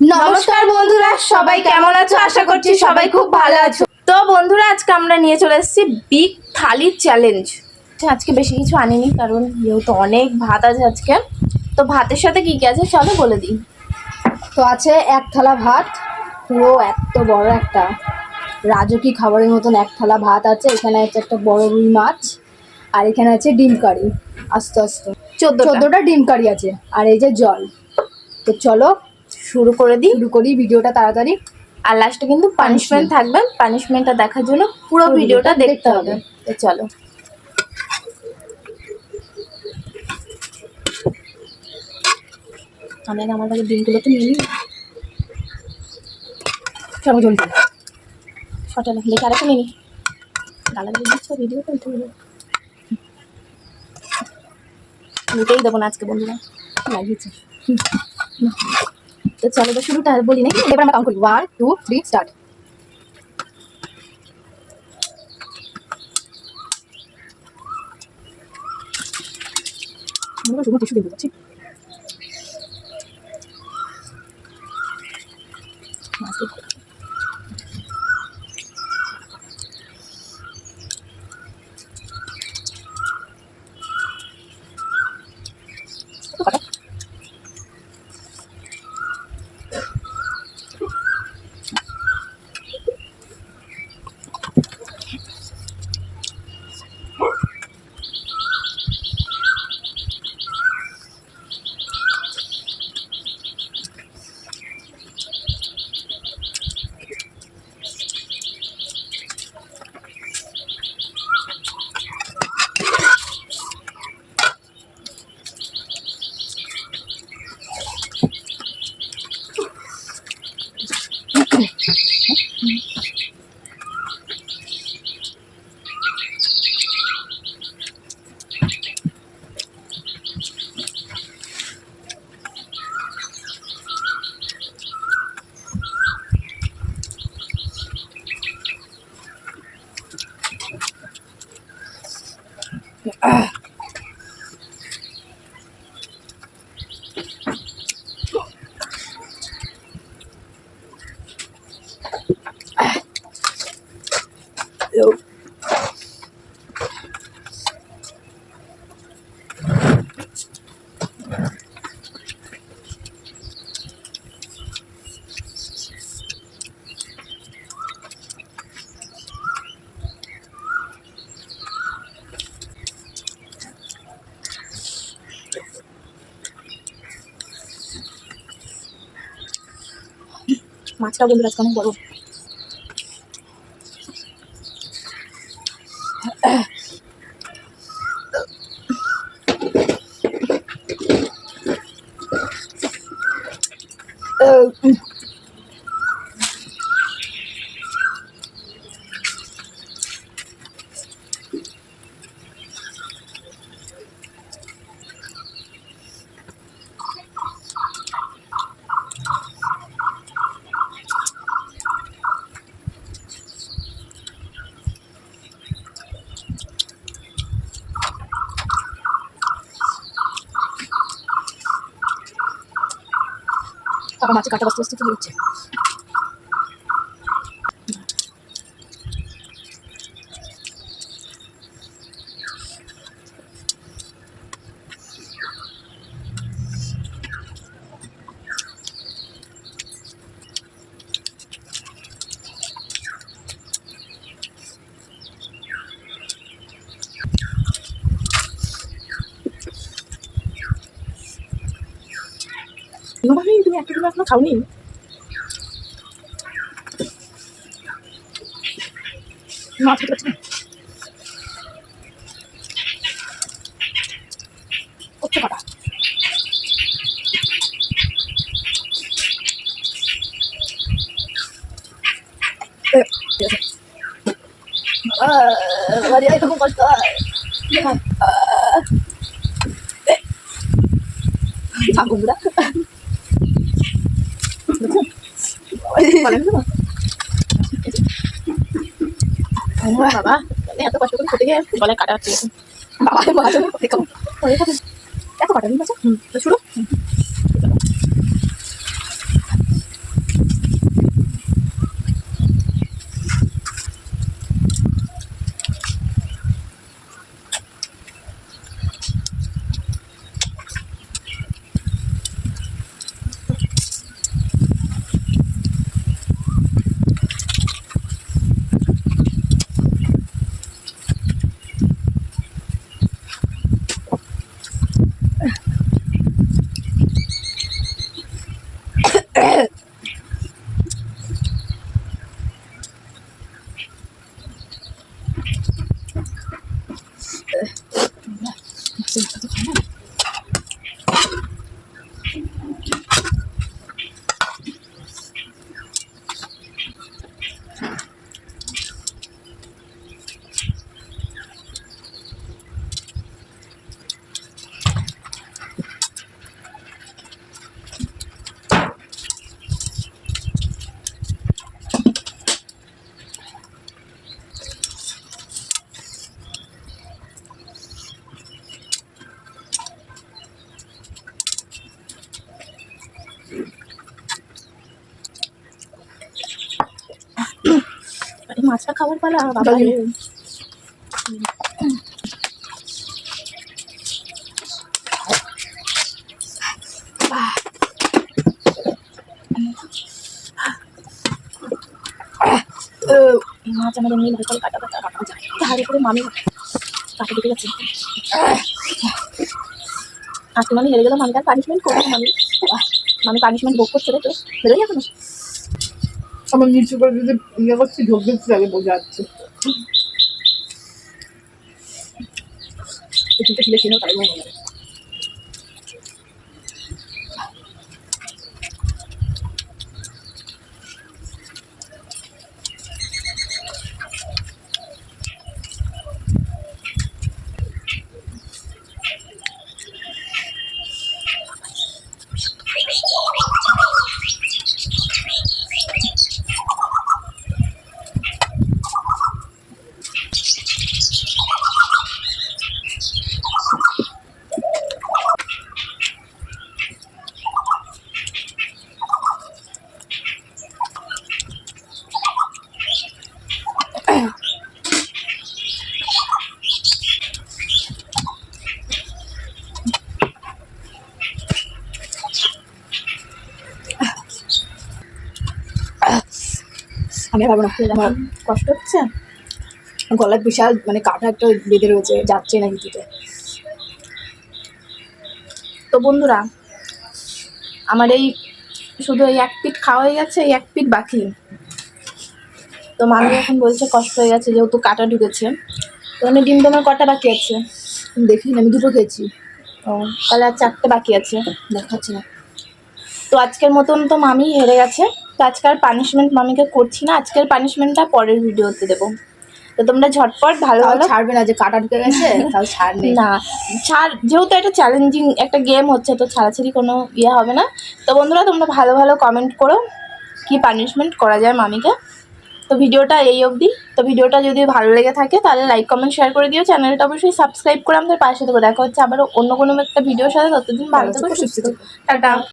নমস্কার বন্ধুরা, সবাই কেমন আছো? আশা করছি সবাই খুব ভালো আছো। তো বন্ধুরা, আজকে আমরা নিয়ে চলে এসেছি বিগ থালি চ্যালেঞ্জ। আজকে বেশি কিছু আনিনি, কারণ যেহেতু অনেক ভাত আছে আজকে। তো ভাতের সাথে কি কি আছে চলো বলে দিই। তো আছে এক থালা ভাত, পুরো এত বড় একটা রাজকীয় খাবারের মতন এক থালা ভাত আছে। এখানে আছে একটা বড় রুই মাছ, আর এখানে আছে ডিম কারি। আস্তে আস্তে 14টা ডিম কারি আছে, আর এই যে জল। তো চলো শুরু করে দিই। শুরু করি ভিডিওটা তাড়াতাড়ি। আর লাস্টে কিন্তু পানিশমেন্ট থাকবে। পানিশমেন্টটা দেখার জন্য পুরো ভিডিওটা দেখতে হবে। তো চলো। আমি আমার কাছে ডিমগুলো তো নিয়ে নিই। চলো জলদি সটা দেখে আরেকটা নিয়ে নিই। গালা দিয়ে দিচ্ছ, ভিডিও করতে হবে। মুখেই দেবো না আজকে বন্ধুরা, লাগিয়েছে। তো চলো তো শুরুটা বলি নাকি? এবার আমরা কাউন্ট করি, 1 2 3 স্টার্ট। আমরা শুধু টিস্যু দিয়ে দিচ্ছি। মাছটা বন্ধুরা আজকে অনেক বড়। টাকা মাছ কাটা বস্তা বস্তা চলে যাচ্ছে। তুমি একটা দিন এখনো খাওনি? মাছ খেতে পারছি না। কত কাটা এরকম কষ্ট হয়। বন্ধুরা বাবা এত কষ্ট করে খেতে গিয়ে গলায় কাটা হচ্ছে। বাবা মাছ এত কাটা নিয়ে আছে। শুরু। মাছটা খাবার পালা বাবা রে। এই মাছ আমাদের নীল হয়ে কাটা কাটা কাটা যায় তার উপরে মামি কাটা দিতে গেছে। আজকে আমি হেরে গেলাম, আমি তার পানিশমেন্ট করবো। মামি পানিশমেন্ট ভোগ করছে রে, তো বেরোই এখনো। আমার নিচু করে যদি ইয়ে করছি ঢোক দিচ্ছি আগে বোঝা যাচ্ছে। কিছুটা ফিরে ছিল তাই মনে হয়। আমি পারবো না, আমার কষ্ট হচ্ছে। গলায় বিশাল মানে কাটা একটা বেঁধে রয়েছে, যাচ্ছে না কিছুতে। তো বন্ধুরা, আমার এই শুধু এই এক পিঠ খাওয়া হয়ে গেছে, এই এক পিঠ বাকি। তো মামি এখন বলছে কষ্ট হয়ে গেছে যেহেতু কাটা ঢুকেছে। তো আমি ডিম তোমার কটা বাকি আছে? দেখি না, আমি দুটো খেয়েছি। ও, তাহলে আর 4টে বাকি আছে। দেখাচ্ছি না। তো আজকের মতন তো মামি হেরে গেছে। তো আজকের পানিশমেন্ট মামিকে করছি না, আজকের পানিশমেন্টটা পরের ভিডিওতে দেবো। তো তোমরা ঝটপট ভালো তাও ভালো ছাড়বে না, যে কাটা ঢুকে গেছে তাও ছাড় নেই। না ছাড়, যেহেতু একটা চ্যালেঞ্জিং একটা গেম হচ্ছে, তো ছাড়াছাড়ি কোনো ইয়ে হবে না। তো বন্ধুরা তোমরা ভালো ভালো কমেন্ট করো কি পানিশমেন্ট করা যায় মামিকে। তো ভিডিওটা এই অবধি। তো ভিডিওটা যদি ভালো লেগে থাকে তাহলে লাইক কমেন্ট শেয়ার করে দিও, চ্যানেলটা অবশ্যই সাবস্ক্রাইব করে আমাদের পাশে থেকো। দেখা হচ্ছে আবার অন্য কোনো একটা ভিডিওর সাথে। ততদিন ভালো থেকো, সুস্থ থেকো, টাটা।